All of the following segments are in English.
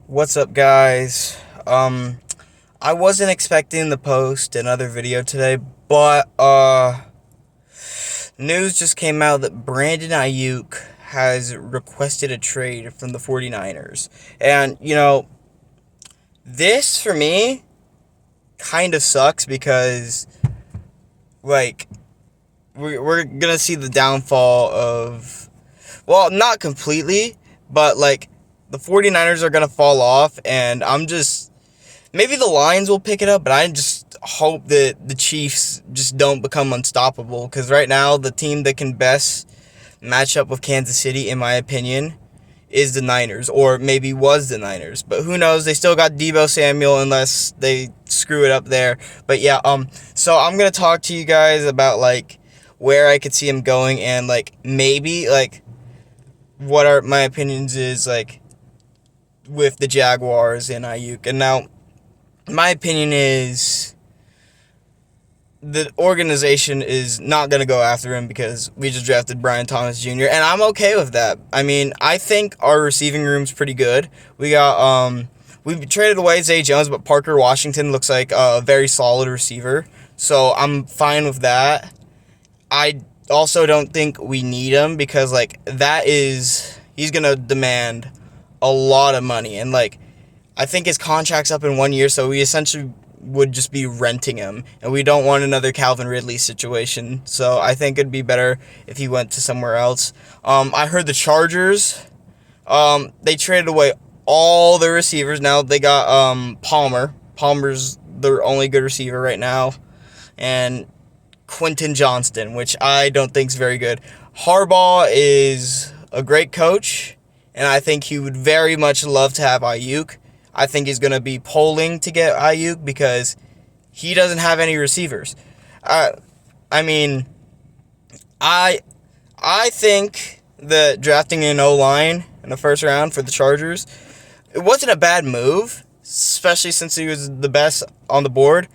What's up, guys? I wasn't expecting to post another video today, but news just came out that Brandon Aiyuk has requested a trade from the 49ers. And, this for me kind of sucks because, like, we're gonna see the downfall of, well, not completely, but, like, the 49ers are gonna fall off, and maybe the Lions will pick it up, but I just hope that the Chiefs just don't become unstoppable, because right now the team that can best match up with Kansas City, in my opinion, is the Niners, or maybe was the Niners. But who knows? They still got Deebo Samuel unless they screw it up there. But yeah, so I'm going to talk to you guys about, like, where I could see him going, and, like, maybe, like, what are my opinions is, like, with the Jaguars and Aiyuk. And now, my opinion is the organization is not going to go after him because we just drafted Brian Thomas Jr., and I'm okay with that. I mean, I think our receiving room's pretty good. We traded away Zay Jones, but Parker Washington looks like a very solid receiver, so I'm fine with that. I also don't think we need him because, like, he's going to demand a lot of money, and, like, I think his contract's up in 1 year, so we essentially would just be renting him, and we don't want another Calvin Ridley situation, so I think it'd be better if he went to somewhere else. I heard the Chargers, they traded away all their receivers. Now they got Palmer. Palmer's their only good receiver right now, and Quentin Johnston, which I don't think is very good. Harbaugh is a great coach, and I think he would very much love to have Aiyuk. I think he's going to be polling to get Aiyuk because he doesn't have any receivers. I mean, I think that drafting an O-line in the first round for the Chargers, it wasn't a bad move, especially since he was the best on the board.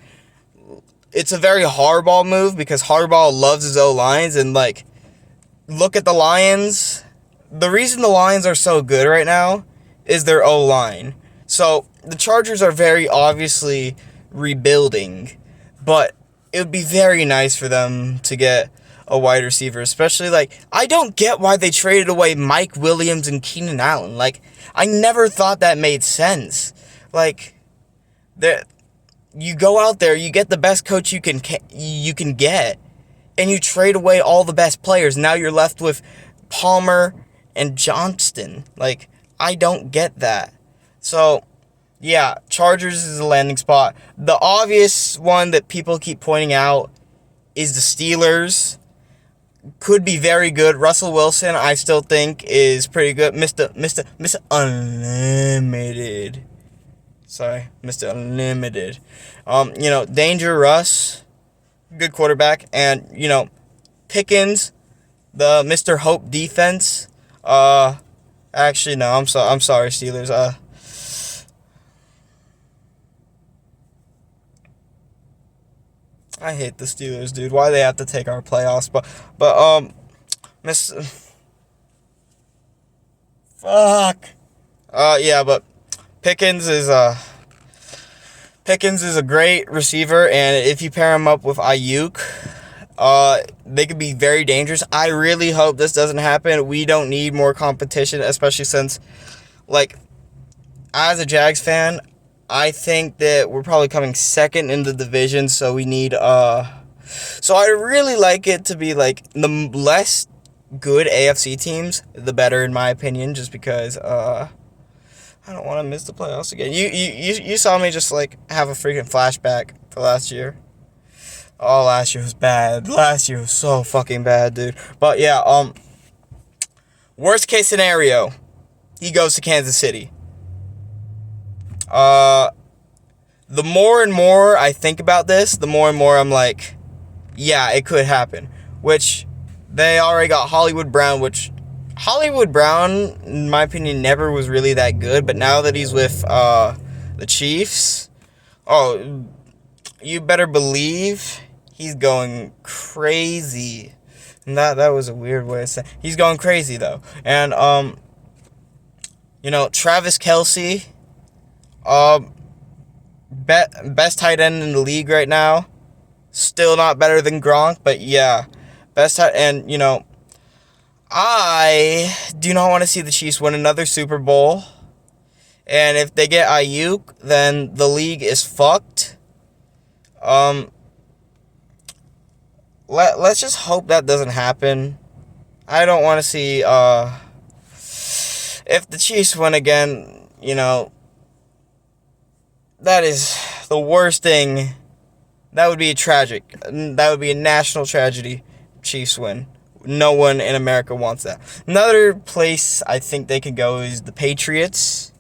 It's a very Harbaugh move because Harbaugh loves his O-lines, and, like, look at the Lions. The reason the Lions are so good right now is their O-line. So, the Chargers are very obviously rebuilding, but it would be very nice for them to get a wide receiver, especially, like, I don't get why they traded away Mike Williams and Keenan Allen. Like, I never thought that made sense. Like, you go out there, you get the best coach you can get, and you trade away all the best players. Now you're left with Palmer and Johnston. Like, I don't get that. So, yeah, Chargers is a landing spot. The obvious one that people keep pointing out is the Steelers. Could be very good. Russell Wilson, I still think, is pretty good. Mr. Unlimited. Sorry, Mr. Unlimited. Danger Russ, good quarterback. And, Pickens, the Mr. Hope defense. Actually, no, I'm sorry, Steelers. I hate the Steelers, dude. Why they have to take our playoffs? But Miss, fuck. Yeah, but Pickens is a great receiver, and if you pair him up with Aiyuk, they could be very dangerous. I really hope this doesn't happen. We don't need more competition, especially since, like, as a Jags fan, I think that we're probably coming second in the division, so we need, so I really like it to be, like, the less good AFC teams, the better, in my opinion, just because, I don't want to miss the playoffs again. You saw me just, like, have a freaking flashback for last year. Oh, last year was bad. Last year was so fucking bad, dude. But, yeah, worst case scenario, he goes to Kansas City. The more and more I think about this, the more and more I'm like, yeah, it could happen. Which, they already got Hollywood Brown, which Hollywood Brown, in my opinion, never was really that good. But now that he's with the Chiefs, oh, you better believe he's going crazy. And that was a weird way of saying. He's going crazy, though. And, Travis Kelce, Um, best tight end in the league right now. Still not better than Gronk, but yeah, best tight. And I do not want to see the Chiefs win another Super Bowl. And if they get Aiyuk, then the league is fucked. Let's just hope that doesn't happen. I don't want to see if the Chiefs win again, that is the worst thing. That would be tragic. That would be a national tragedy. Chiefs win. No one in America wants that. Another place I think they could go is the Patriots.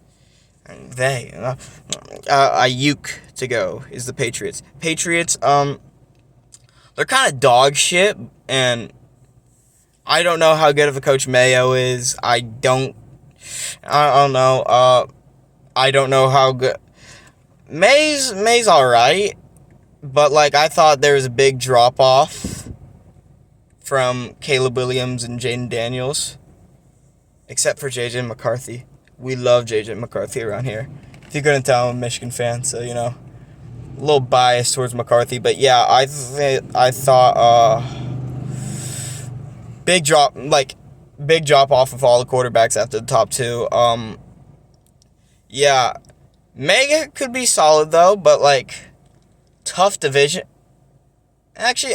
Aiyuk to go is the Patriots. Patriots, they're kind of dog shit, and I don't know how good of a coach Mayo is. I don't know. I don't know how good May's all right, but I thought there was a big drop off from Caleb Williams and Jaden Daniels, except for JJ McCarthy. We love JJ McCarthy around here. If you couldn't tell, I'm a Michigan fan, so a little biased towards McCarthy. But yeah, I thought big drop off of all the quarterbacks after the top two. Yeah, Mega could be solid though, but tough division. Actually,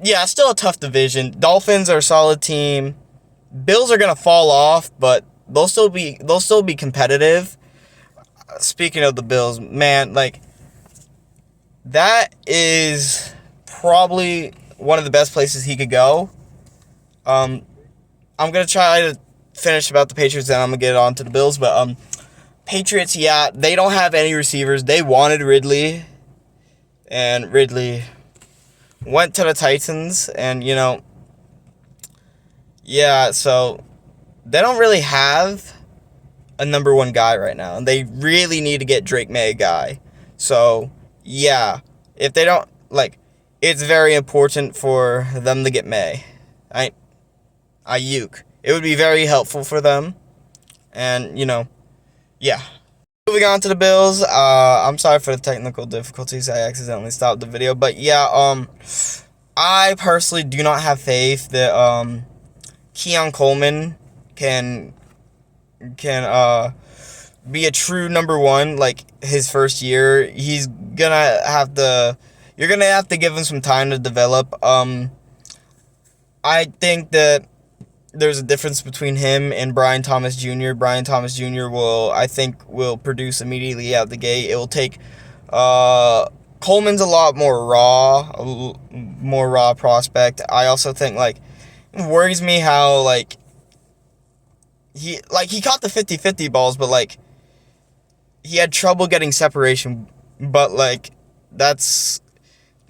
yeah, still a tough division. Dolphins are a solid team. Bills are gonna fall off, but they'll still be competitive. Speaking of the Bills, man, that is probably one of the best places he could go. I'm gonna try to finish about the Patriots, then I'm gonna get on to the Bills. But Patriots, yeah, they don't have any receivers. They wanted Ridley, and Ridley went to the Titans, and yeah, so they don't really have a number one guy right now, and they really need to get Drake May a guy. So yeah, if they don't, it's very important for them to get May. Aiyuk. It would be very helpful for them. And, yeah. Moving on to the Bills. I'm sorry for the technical difficulties. I accidentally stopped the video. But yeah, I personally do not have faith that Keon Coleman can be a true number one his first year. You're gonna have to give him some time to develop. I think that there's a difference between him and Brian Thomas Jr. Brian Thomas Jr. will produce immediately out the gate. It will take Coleman's a lot more raw prospect. I also think it worries me how he caught the 50-50 balls, but he had trouble getting separation, but that's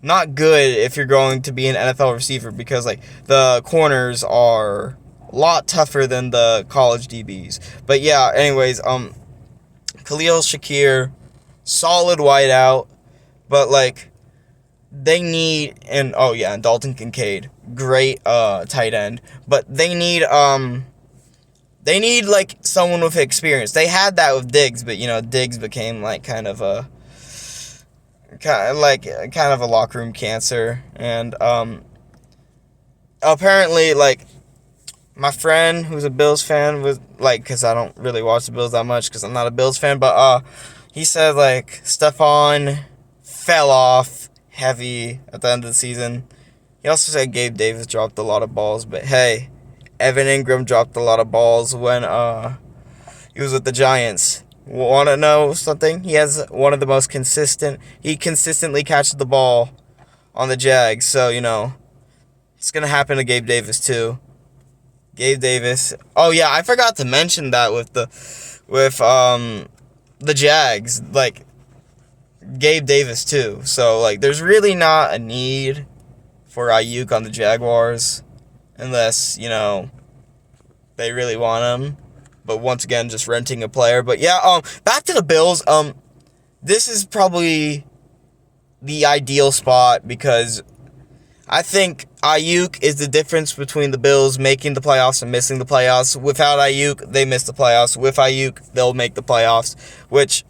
not good if you're going to be an NFL receiver, because the corners are a lot tougher than the college DBs. But yeah, anyways, Khalil Shakir, solid wideout, but they need, and Dalton Kincaid, great tight end, but they need someone with experience. They had that with Diggs, but Diggs became kind of a locker room cancer. And apparently my friend who's a Bills fan was because I don't really watch the Bills that much because I'm not a Bills fan, but he said Stephon fell off heavy at the end of the season. He also said Gabe Davis dropped a lot of balls, but hey, Evan Ingram dropped a lot of balls when he was with the Giants. Want to know something? He has one of the most he consistently catches the ball on the Jags, so it's gonna happen to Gabe Davis too. Gabe Davis. Oh yeah, I forgot to mention that with the Jags, Gabe Davis too. So there's really not a need for Aiyuk on the Jaguars unless they really want him. But once again, just renting a player. But yeah, back to the Bills. This is probably the ideal spot because I think Aiyuk is the difference between the Bills making the playoffs and missing the playoffs. Without Aiyuk, they miss the playoffs. With Aiyuk, they'll make the playoffs, which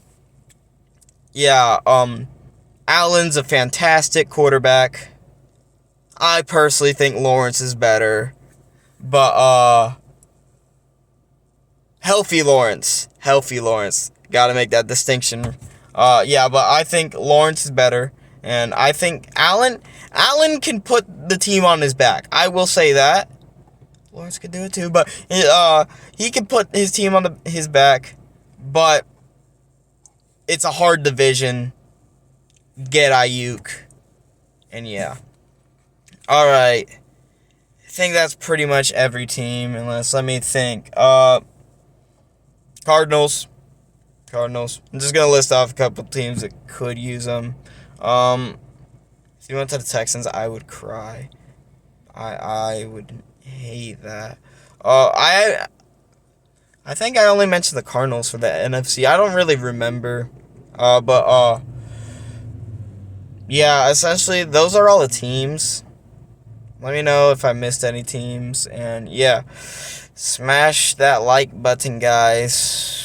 yeah, Allen's a fantastic quarterback. I personally think Lawrence is better. But, healthy Lawrence. Healthy Lawrence. Gotta make that distinction. Yeah, but I think Lawrence is better. And I think Allen can put the team on his back. I will say that. Lawrence could do it too, but he can put his team on his back. But it's a hard division. Get Aiyuk. And yeah. Alright. I think that's pretty much every team, unless, let me think. Cardinals. I'm just gonna list off a couple teams that could use them. If you went to the Texans, I would cry. I would hate that. I think I only mentioned the Cardinals for the NFC. I don't really remember. But yeah, essentially those are all the teams. Let me know if I missed any teams, and yeah, smash that like button, guys.